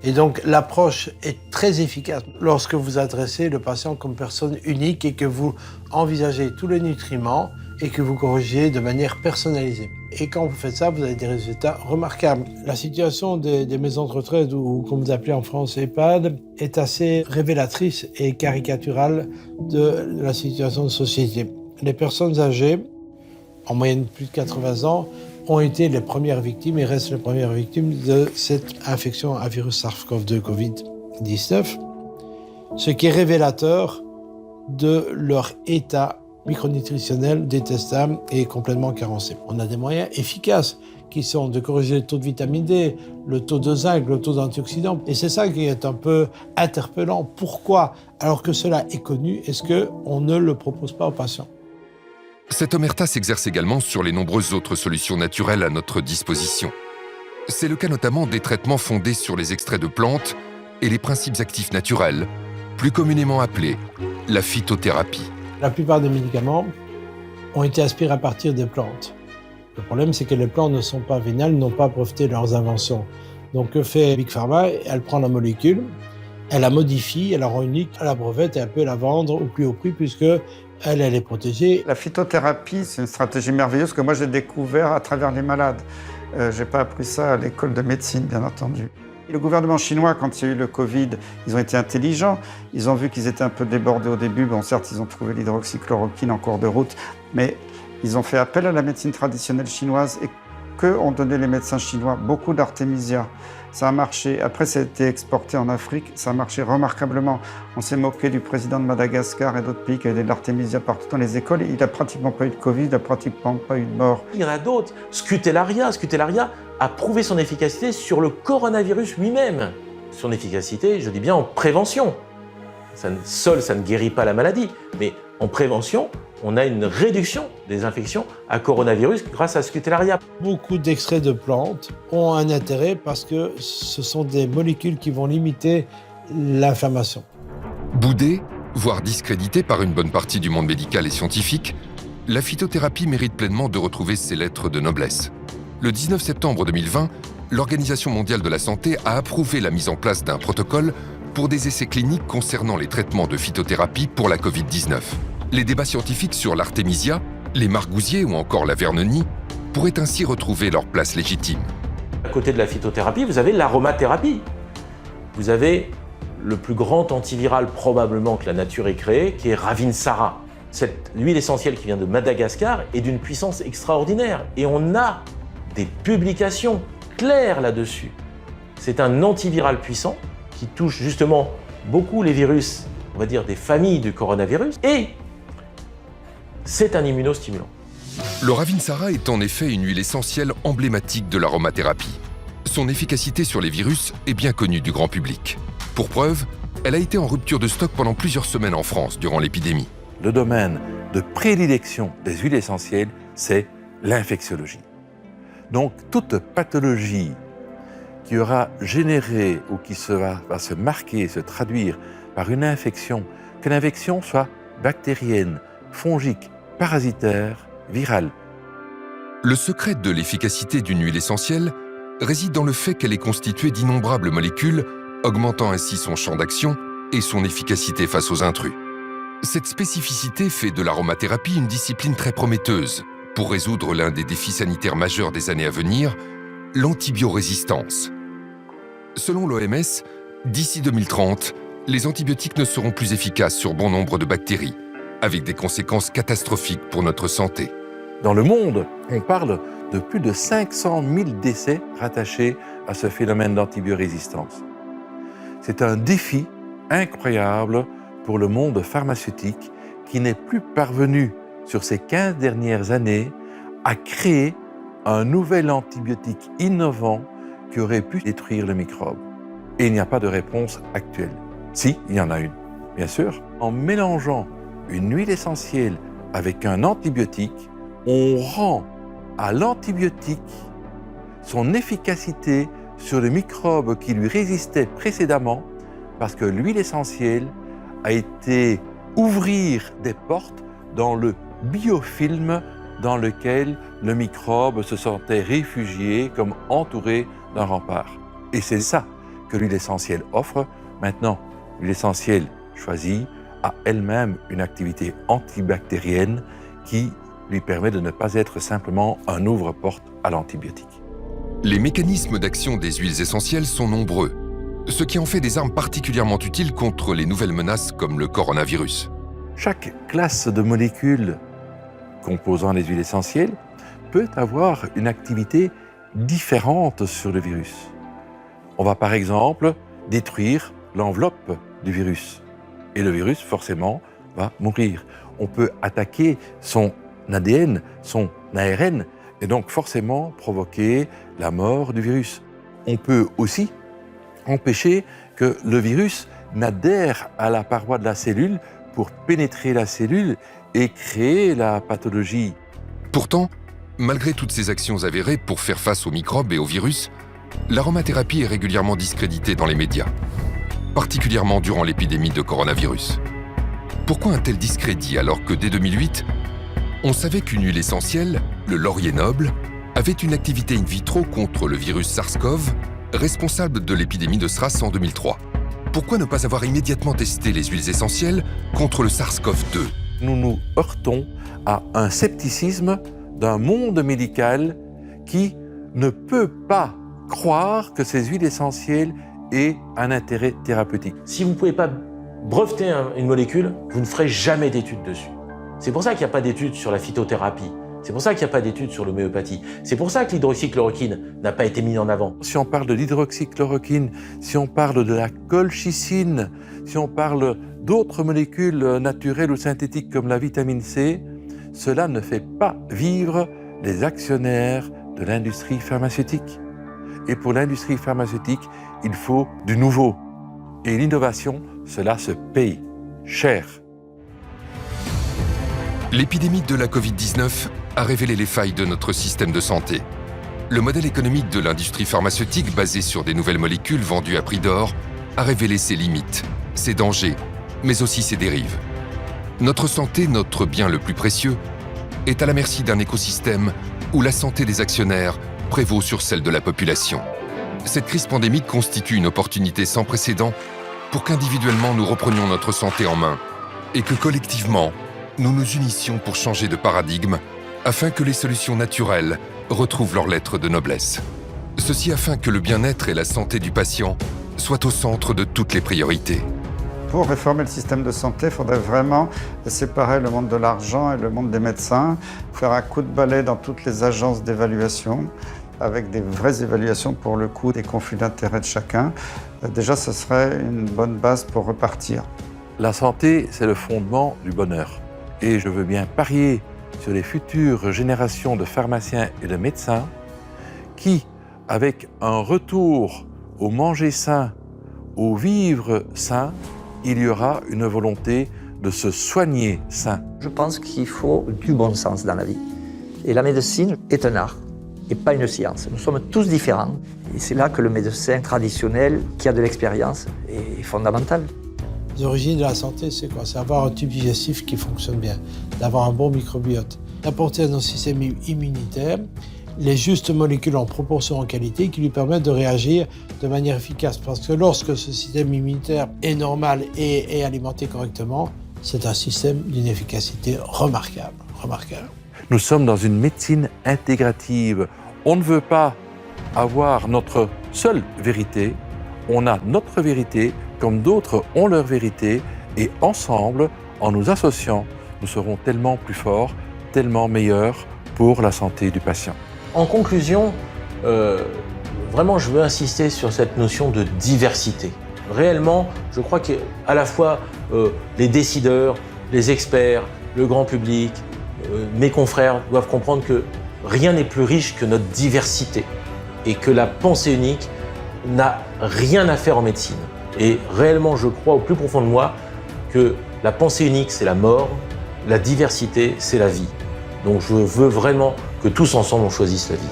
Et donc l'approche est très efficace lorsque vous adressez le patient comme personne unique et que vous envisagez tous les nutriments et que vous corrigez de manière personnalisée. Et quand vous faites ça, vous avez des résultats remarquables. La situation des maisons de retraite, ou comme vous appelez en France EHPAD, est assez révélatrice et caricaturale de la situation de société. Les personnes âgées, en moyenne plus de 80 ans, ont été les premières victimes et restent les premières victimes de cette infection à virus SARS-CoV-2 Covid-19, ce qui est révélateur de leur état micronutritionnel détestable et complètement carencé. On a des moyens efficaces qui sont de corriger le taux de vitamine D, le taux de zinc, le taux d'antioxydants. Et c'est ça qui est un peu interpellant. Pourquoi, alors que cela est connu, est-ce qu'on ne le propose pas aux patients ? Cette omerta s'exerce également sur les nombreuses autres solutions naturelles à notre disposition. C'est le cas notamment des traitements fondés sur les extraits de plantes et les principes actifs naturels, plus communément appelés la phytothérapie. La plupart des médicaments ont été aspirés à partir des plantes. Le problème, c'est que les plantes ne sont pas vénales, n'ont pas breveté leurs inventions. Donc, que fait Big Pharma ? Elle prend la molécule, elle la modifie, elle la rend unique, elle la brevette et elle peut la vendre au plus haut prix puisque elle est protégée. La phytothérapie, c'est une stratégie merveilleuse que moi j'ai découvert à travers les malades. J'ai pas appris ça à l'école de médecine, bien entendu. Le gouvernement chinois, quand il y a eu le Covid, ils ont été intelligents. Ils ont vu qu'ils étaient un peu débordés au début. Bon, certes, ils ont trouvé l'hydroxychloroquine en cours de route, mais ils ont fait appel à la médecine traditionnelle chinoise et que ont donné les médecins chinois beaucoup d'artémisia. Ça a marché. Après, ça a été exporté en Afrique. Ça a marché remarquablement. On s'est moqué du président de Madagascar et d'autres pays qui avaient de l'artémisia partout dans les écoles. Il n'a pratiquement pas eu de Covid, il n'a pratiquement pas eu de mort. Il y en a d'autres. Scutellaria a prouvé son efficacité sur le coronavirus lui-même. Son efficacité, je dis bien en prévention. Seul, ça ne guérit pas la maladie, mais en prévention, on a une réduction des infections à coronavirus grâce à Scutellaria. Beaucoup d'extraits de plantes ont un intérêt parce que ce sont des molécules qui vont limiter l'inflammation. Boudée, voire discréditée par une bonne partie du monde médical et scientifique, la phytothérapie mérite pleinement de retrouver ses lettres de noblesse. Le 19 septembre 2020, l'Organisation mondiale de la santé a approuvé la mise en place d'un protocole pour des essais cliniques concernant les traitements de phytothérapie pour la Covid-19. Les débats scientifiques sur l'artémisia, les margousiers ou encore la vernonie pourraient ainsi retrouver leur place légitime. À côté de la phytothérapie, vous avez l'aromathérapie. Vous avez le plus grand antiviral probablement que la nature ait créé, qui est Ravinsara. Cette huile essentielle qui vient de Madagascar est d'une puissance extraordinaire. Et on a des publications claires là-dessus. C'est un antiviral puissant qui touche justement beaucoup les virus, on va dire des familles du coronavirus, et c'est un immunostimulant. Le Ravinsara est en effet une huile essentielle emblématique de l'aromathérapie. Son efficacité sur les virus est bien connue du grand public. Pour preuve, elle a été en rupture de stock pendant plusieurs semaines en France durant l'épidémie. Le domaine de prédilection des huiles essentielles, c'est l'infectiologie. Donc toute pathologie qui aura généré ou qui va se marquer, se traduire par une infection, que l'infection soit bactérienne, fongique, parasitaire, virale. Le secret de l'efficacité d'une huile essentielle réside dans le fait qu'elle est constituée d'innombrables molécules, augmentant ainsi son champ d'action et son efficacité face aux intrus. Cette spécificité fait de l'aromathérapie une discipline très prometteuse pour résoudre l'un des défis sanitaires majeurs des années à venir, l'antibiorésistance. Selon l'OMS, d'ici 2030, les antibiotiques ne seront plus efficaces sur bon nombre de bactéries, avec des conséquences catastrophiques pour notre santé. Dans le monde, on parle de plus de 500 000 décès rattachés à ce phénomène d'antibiorésistance. C'est un défi incroyable pour le monde pharmaceutique qui n'est plus parvenu, sur ces 15 dernières années, à créer un nouvel antibiotique innovant qui aurait pu détruire le microbe. Et il n'y a pas de réponse actuelle. Si, il y en a une, bien sûr. En mélangeant une huile essentielle avec un antibiotique, on rend à l'antibiotique son efficacité sur le microbe qui lui résistait précédemment, parce que l'huile essentielle a été ouvrir des portes dans le biofilm dans lequel le microbe se sentait réfugié, comme entouré d'un rempart. Et c'est ça que l'huile essentielle offre. Maintenant, l'huile essentielle choisie a elle-même une activité antibactérienne qui lui permet de ne pas être simplement un ouvre-porte à l'antibiotique. Les mécanismes d'action des huiles essentielles sont nombreux, ce qui en fait des armes particulièrement utiles contre les nouvelles menaces comme le coronavirus. Chaque classe de molécules composant les huiles essentielles peut avoir une activité différente sur le virus. On va par exemple détruire l'enveloppe du virus et le virus forcément va mourir. On peut attaquer son ADN, son ARN et donc forcément provoquer la mort du virus. On peut aussi empêcher que le virus n'adhère à la paroi de la cellule pour pénétrer la cellule et créer la pathologie. Pourtant, malgré toutes ces actions avérées pour faire face aux microbes et aux virus, l'aromathérapie est régulièrement discréditée dans les médias, particulièrement durant l'épidémie de coronavirus. Pourquoi un tel discrédit alors que dès 2008, on savait qu'une huile essentielle, le laurier noble, avait une activité in vitro contre le virus SARS-CoV, responsable de l'épidémie de SRAS en 2003. Pourquoi ne pas avoir immédiatement testé les huiles essentielles contre le SARS-CoV-2 ? Nous nous heurtons à un scepticisme d'un monde médical qui ne peut pas croire que ces huiles essentielles aient un intérêt thérapeutique. Si vous ne pouvez pas breveter une molécule, vous ne ferez jamais d'études dessus. C'est pour ça qu'il n'y a pas d'études sur la phytothérapie. C'est pour ça qu'il n'y a pas d'études sur l'homéopathie. C'est pour ça que l'hydroxychloroquine n'a pas été mise en avant. Si on parle de l'hydroxychloroquine, si on parle de la colchicine, si on parle d'autres molécules naturelles ou synthétiques comme la vitamine C, cela ne fait pas vivre les actionnaires de l'industrie pharmaceutique. Et pour l'industrie pharmaceutique, il faut du nouveau. Et l'innovation, cela se paye cher. L'épidémie de la Covid-19 a révélé les failles de notre système de santé. Le modèle économique de l'industrie pharmaceutique basé sur des nouvelles molécules vendues à prix d'or a révélé ses limites, ses dangers, mais aussi ses dérives. Notre santé, notre bien le plus précieux, est à la merci d'un écosystème où la santé des actionnaires prévaut sur celle de la population. Cette crise pandémique constitue une opportunité sans précédent pour qu'individuellement nous reprenions notre santé en main et que collectivement, nous nous unissions pour changer de paradigme afin que les solutions naturelles retrouvent leur lettre de noblesse. Ceci afin que le bien-être et la santé du patient soient au centre de toutes les priorités. Pour réformer le système de santé, il faudrait vraiment séparer le monde de l'argent et le monde des médecins, faire un coup de balai dans toutes les agences d'évaluation, avec des vraies évaluations pour le coût des conflits d'intérêts de chacun. Déjà, ce serait une bonne base pour repartir. La santé, c'est le fondement du bonheur. Et je veux bien parier sur les futures générations de pharmaciens et de médecins qui, avec un retour au manger sain, au vivre sain, il y aura une volonté de se soigner sain. Je pense qu'il faut du bon sens dans la vie. Et la médecine est un art et pas une science. Nous sommes tous différents. Et c'est là que le médecin traditionnel, qui a de l'expérience, est fondamental. Les origines de la santé, c'est quoi? C'est avoir un tube digestif qui fonctionne bien, d'avoir un bon microbiote, d'apporter à notre système immunitaire les justes molécules en proportion en qualité qui lui permettent de réagir de manière efficace. Parce que lorsque ce système immunitaire est normal et est alimenté correctement, c'est un système d'une efficacité remarquable. Nous sommes dans une médecine intégrative. On ne veut pas avoir notre seule vérité. On a notre vérité comme d'autres ont leur vérité. Et ensemble, en nous associant, nous serons tellement plus forts, tellement meilleurs pour la santé du patient. En conclusion, vraiment, je veux insister sur cette notion de diversité. Réellement, je crois qu'à la fois les décideurs, les experts, le grand public, mes confrères doivent comprendre que rien n'est plus riche que notre diversité et que la pensée unique n'a rien à faire en médecine. Et réellement, je crois au plus profond de moi que la pensée unique, c'est la mort, la diversité, c'est la vie. Donc je veux vraiment que tous ensemble, on choisisse la vie.